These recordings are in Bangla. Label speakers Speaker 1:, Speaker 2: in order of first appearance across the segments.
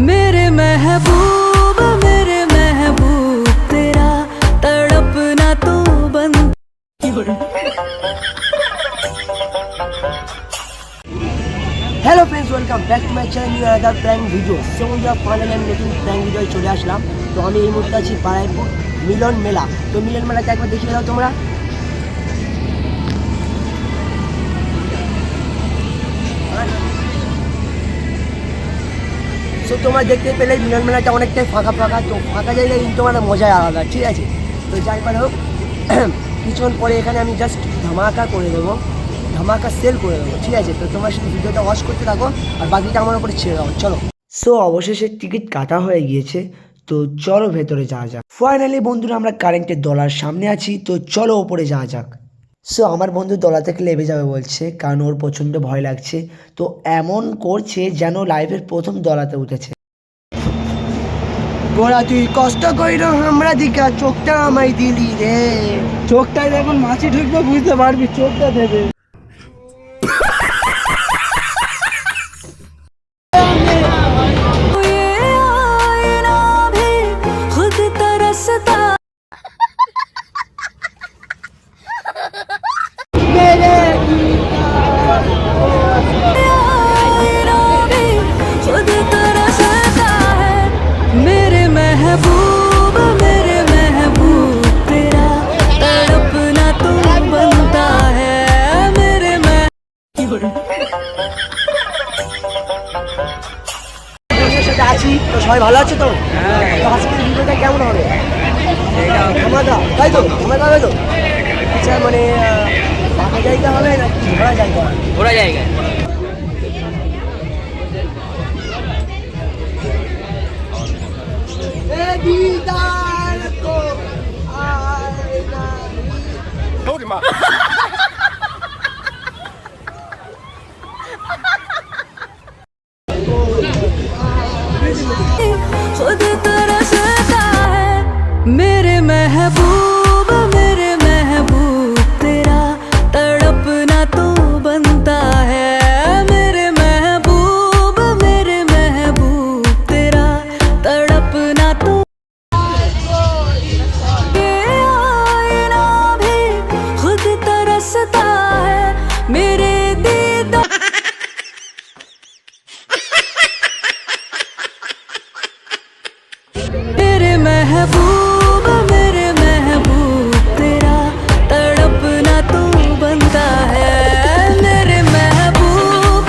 Speaker 1: मेरे महबूब तेरा तड़पना तो बंद।
Speaker 2: Hello friends, welcome back to my channel new other prank video. So বন্ধুরা, ফাইনালি আমি নতুন প্র্যাঙ্ক ভিডিও চলে আসলাম। তো আমি এই মুহূর্তে আছি বারাইপুর মিলন মেলা। তো মিলন মেলাতে একবার দেখিয়ে দাও তোমরা। সো তোমরা দেখতে পেলে মিলন মেলাটা অনেকটাই ফাঁকা ফাঁকা। তো ফাঁকা জায়গায় কিন্তু আমার মজাই আলাদা, ঠিক আছে? তো যাই পারে হোক, কিছুক্ষণ পরে এখানে আমি জাস্ট ধামাকা করে দেবো, ধামাকা সেল করে দেবো, ঠিক আছে? তো তোমরা শুধু ভিডিওটা ওয়াচ করতে থাকো আর বাকিটা আমার উপরে ছেড়ে দাও, চলো। সো অবশেষে টিকিট কাটা হয়ে গিয়েছে, তো চলো ভেতরে যাওয়া যাক। ফাইনালি বন্ধুরা, আমরা কারেন্টের দলার সামনে আছি, তো চলো ওপরে যাওয়া যাক। সো আমার বন্ধু দলা থেকে লেবে যাবে বলছে, কারণ ওর প্রচণ্ড ভয় লাগছে। তো এমন করছে যেন লাইফের প্রথম দলাতে উঠেছে। গোড়া তুই কষ্ট কইর আমরা দিকা, চোখটা আমায় দিলি রে।
Speaker 3: চোখটায় যখন মাছি ঢুকবে বুঝতে পারবি, চোখটা দেবে।
Speaker 1: मेरे महबूब तेरा तड़पना तो बनता है। मेरे
Speaker 2: সাথে আছি, তো সবাই ভালো আছে তো? তো আজকের ভিডিওটা কেমন হবে? ধামাকা, তাই তো? ধামাকা হবে তো? আচ্ছা, মানে ফাঁকা জায়গা হবে না ঘোরা জায়গা?
Speaker 3: ঘোরা জায়গায়।
Speaker 2: दीदार को आएगा
Speaker 1: खुद तरसता है। मेरे महबूब तेरा तड़पना तो बनता है। मेरे महबूब तेरा तड़पना तो तरसता है। मेरे दीदार मेरे महबूब तेरा तड़पना तो बनता है। मेरे महबूब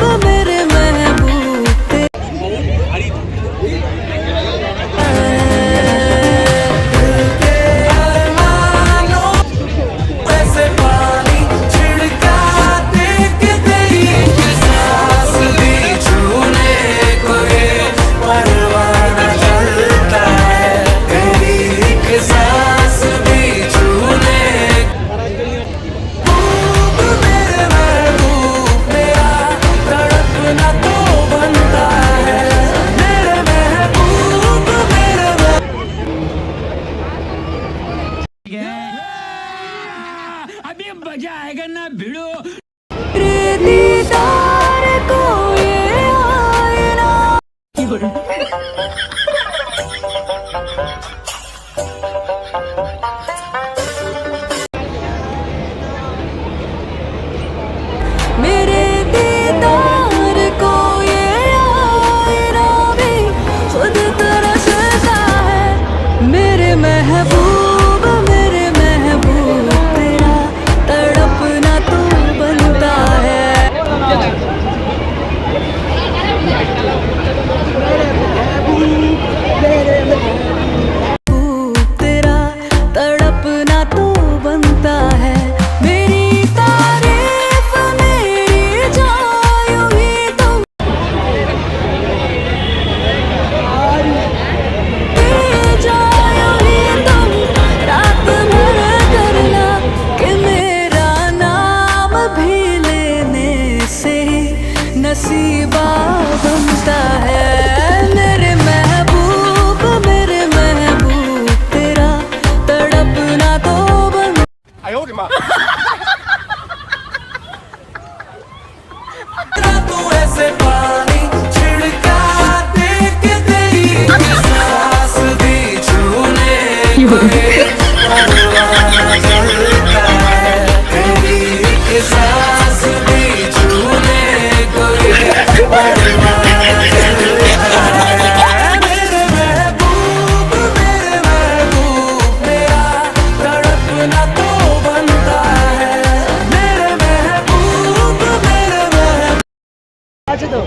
Speaker 2: আছে তো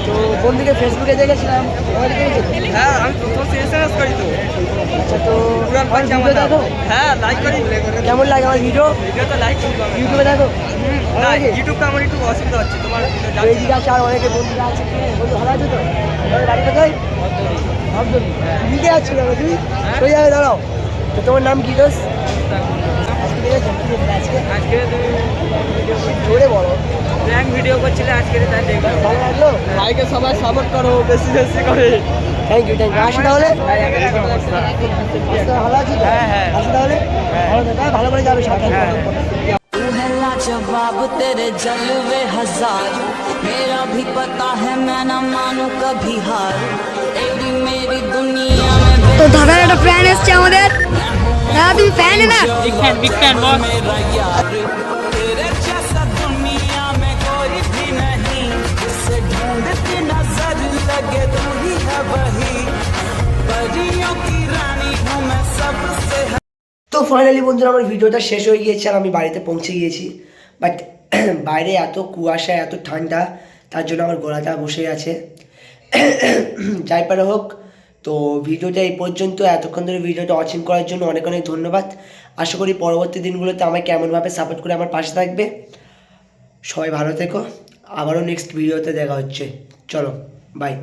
Speaker 2: তো বন্ধুকে ফেসবুকে দেখেছিলাম আমার দেখেছি।
Speaker 3: হ্যাঁ আমি প্রথম এসএমএস করি তো
Speaker 2: আচ্ছা তো
Speaker 3: পুরান
Speaker 2: আমার
Speaker 3: পাখি
Speaker 2: ভিডিও
Speaker 3: আমার
Speaker 2: দেখো
Speaker 3: হ্যাঁ লাইক করি
Speaker 2: কেমন লাগে আমার ভিডিও
Speaker 3: ভিডিও তো লাইক করি
Speaker 2: ইউটিউবে দেখো
Speaker 3: না ইউটিউবটা আমার একটু অসুবিধা হচ্ছে তোমার
Speaker 2: তো এইদিকে আছে আর অনেকে বন্ধুরা আছে বন্ধু ভালো আছে তো তোমার বাড়ি কোথায় ভাবদুল দিকে আছো না তুমি সই যাবে দাঁড়াও তো তোমার নাম কি দোষ আজকে দেখেছো কি দেখলে আজকে
Speaker 3: আজকে তুমি
Speaker 2: জোরে বলো
Speaker 3: প্র্যাঙ্ক ভিডিও করছিলে আজকে তাই দেখলাম
Speaker 2: ভালো লাগলো
Speaker 3: ভাইকে সবাই সাপোর্ট করো বেশি বেশি করে
Speaker 2: থ্যাংক ইউ আসি তাহলে
Speaker 3: অবস্থা
Speaker 2: আসতে ভালো আছি তো
Speaker 3: হ্যাঁ, হ্যাঁ।
Speaker 2: আসি তাহলে ভালো থাকো ভালো করে যাবে সাবধানে
Speaker 1: तू है लाजवाब तेरे जलवे हजार मेरा भी पता है मैं ना मानू कभी हार तेरी मेरी दुनिया में
Speaker 4: তো দাদার একটা ফ্যান এসছে আমাদের দাদা তুমি ফ্যান না
Speaker 3: বিগ ফ্যান বস
Speaker 1: मेरा यार तेरे जैसा दुनिया में कोई भी नहीं जिसे ढूंढती नजर लगे तू ही है वही परियों की रानी हूँ मैं सबसे
Speaker 2: তো ফাইনালি বন্ধুরা আমার ভিডিওটা শেষ হয়ে গিয়েছে আর আমি বাড়িতে পৌঁছে গিয়েছি বাট বাইরে এত কুয়াশা এত ঠান্ডা তার জন্য আমার গলাটা বসে আছে যাই পারে হোক তো ভিডিওটা এই পর্যন্ত এতক্ষণ ধরে ভিডিওটা ওয়াচিং করার জন্য অনেক অনেক ধন্যবাদ আশা করি পরবর্তী দিনগুলোতে আমাকে কেমনভাবে সাপোর্ট করে আমার পাশে থাকবে সবাই ভালো থেকো আবারও নেক্সট ভিডিওতে দেখা হচ্ছে চলো বাই